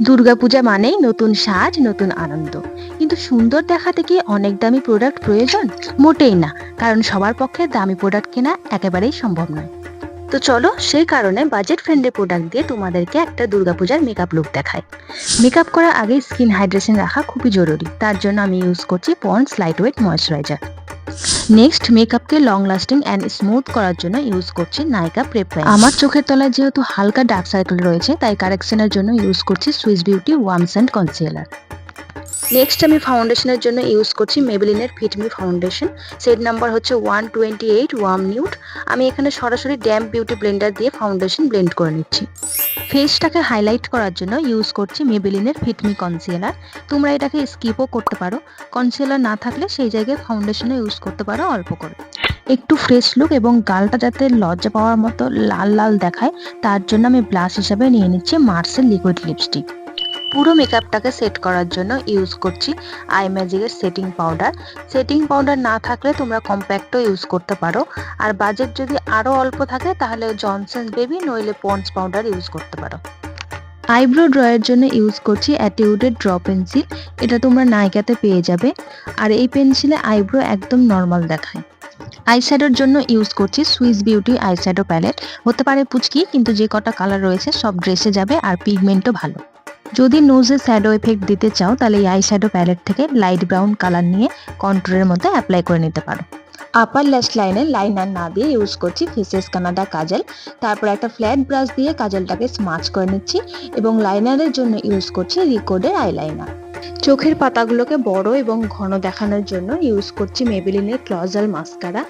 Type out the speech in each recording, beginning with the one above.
দুর্গাপূজা মানেই নতুন সাজ, নতুন আনন্দ। কিন্তু সুন্দর দেখাতে কি অনেক দামি প্রোডাক্ট প্রয়োজন? মোটেই না। কারণ সবার পক্ষে দামি প্রোডাক্ট কেনা একেবারেই সম্ভব নয়। তো চলো সেই কারণে বাজেট ফ্রেন্ডলি প্রোডাক্ট দিয়ে তোমাদেরকে একটা দুর্গাপূজার মেকআপ লুক দেখাই। মেকআপ করার আগে স্কিন হাইড্রেশন রাখা খুবই জরুরি। তার জন্য আমি ইউজ করছি Pond's light weight moisturizer. Next মেকআপকে লং লাস্টিং অ্যান্ড স্মুথ করার জন্য ইউজ করছি নাইকা প্রেপ প্রাইমার। আমার চোখের তলায় যেহেতু হালকা ডার্ক সার্কেল রয়েছে, তাই কারেকশনের জন্য ইউজ করছি Swiss beauty worms and concealer. Next আমি ফাউন্ডেশনের জন্য ইউজ করছি মেবেলিনের ফিটমি ফাউন্ডেশন। সেট নাম্বার হচ্ছে 128 ওয়ার্ম নিউড। আমি এখানে সরাসরি ড্যাম্প বিউটি ব্লেন্ডার দিয়ে ফাউন্ডেশন ব্লেন্ড করে নিচ্ছি। ফেসটাকে হাইলাইট করার জন্য ইউজ করছি মেবেলিনের ফিটমি কনসিলার। তোমরা এটাকে স্কিপও করতে পারো। কনসিলার না থাকলে সেই জায়গায় ফাউন্ডেশনও ইউজ করতে পারো অল্প করে। একটু ফ্রেশ লুক এবং গালটা যাতে লজ্জা পাওয়ার মতো লাল লাল দেখায়, তার জন্য আমি ব্লাশ হিসাবে নিয়ে নিচ্ছি মার্সেল লিকুইড লিপস্টিক। পুরো মেকআপটাকে সেট করার জন্য ইউজ করছি আই ম্যাজিকের সেটিং পাউডার। সেটিং পাউডার না থাকলে তোমরা কম্প্যাক্টও ইউজ করতে পারো। আর বাজেট যদি আরও অল্প থাকে তাহলে জনসন্স বেবি নইলে পন্ডস পাউডার ইউজ করতে পারো। আইব্রো ড্রয়ের জন্য ইউজ করছি অ্যাটিউডের ড্র পেন্সিল। এটা তোমরা নাইকাতে পেয়ে যাবে। আর এই পেন্সিলে আইব্রো একদম নর্মাল দেখায়। আইশ্যাডোর জন্য ইউজ করছি সুইস বিউটি আইশ্যাডো প্যালেট। হতে পারে পুচকি, কিন্তু যে কটা কালার রয়েছে সব ড্রেসে যাবে আর পিগমেন্টও ভালো। যদি নোজে শ্যাডো এফেক্ট দিতে চাও তাহলে এই আইশ্যাডো প্যালেট থেকে লাইট ব্রাউন কালার নিয়ে কন্ট্রোরের মধ্যে অ্যাপ্লাই করে নিতে পারো। আপার ল্যাশ লাইনে লাইনার না দিয়ে ইউজ করছি ফেসেস কানাডা কাজল। তারপর একটা ফ্ল্যাট ব্রাশ দিয়ে কাজলটাকে স্মাচ করে নিচ্ছি এবং লাইনারের জন্য ইউজ করছি রিকোডের আইলাইনার। চোখের পাতাগুলোকে বড় এবং ঘন দেখানোর জন্য ইউজ করছি মেবেলিনের ক্লজাল মাস্কারা।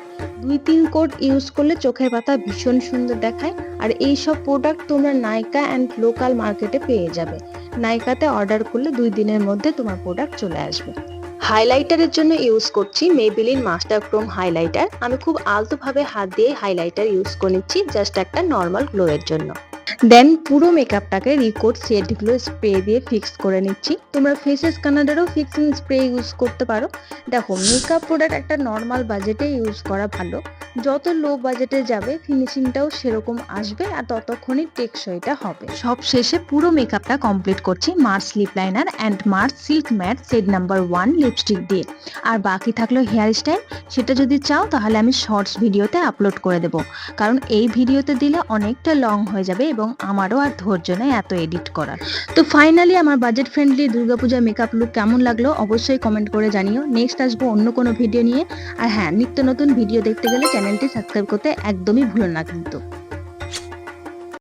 2-3 কোট ইউজ করলে চোখের পাতা ভীষণ সুন্দর দেখায়। আর এই সব প্রোডাক্ট তোমরা নাইকা অ্যান্ড লোকাল মার্কেটে পেয়ে যাবে। নাইকাতে অর্ডার করলে 2 দিনের মধ্যে তোমার প্রোডাক্ট চলে আসবে। হাইলাইটারের জন্য ইউজ করছি মেবেলিন মাস্টার ক্রোম হাইলাইটার। আমি খুব আলতোভাবে হাত দিয়ে হাইলাইটার ইউজ করে নিচ্ছি জাস্ট একটা নর্মাল গ্লো এর জন্য। দেন পুরো মেকআপটাকে রিকোড শেড গ্লো স্প্রে দিয়ে ফিক্স করে নিচ্ছি। তোমরা ফেসেস কানাডারও ফিক্সিং স্প্রে ইউজ করতে পারো। দেখো, মেকআপ প্রোডাক্ট একটা নর্মাল বাজেটে ইউজ করা ভালো। যত লো বাজেটে যাবে ফিনিশিংটাও সেরকম আসবে আর ততক্ষণই টেকসইটা হবে। সব শেষে পুরো মেকআপটা কমপ্লিট করছি Mars lip liner and Mars silk matte set number 1 lipstick দিয়ে। আর বাকি থাকলো হেয়ার স্টাইল। সেটা যদি চাও তাহলে আমি শর্টস ভিডিওতে আপলোড করে দেবো, কারণ এই ভিডিওতে দিলে অনেকটা লং হয়ে যাবে এবং আমারও আর ধৈর্য নেই এত এডিট করার। তো ফাইনালি আমার budget friendly Durga Puja makeup look কেমন লাগলো অবশ্যই কমেন্ট করে জানিও। নেক্সট আসবো অন্য কোনো ভিডিও নিয়ে। আর হ্যাঁ, নিত্য নতুন ভিডিও দেখতে গেলে চ্যানেলটি সাবস্ক্রাইব করতে একদমই ভুলো না কিন্তু।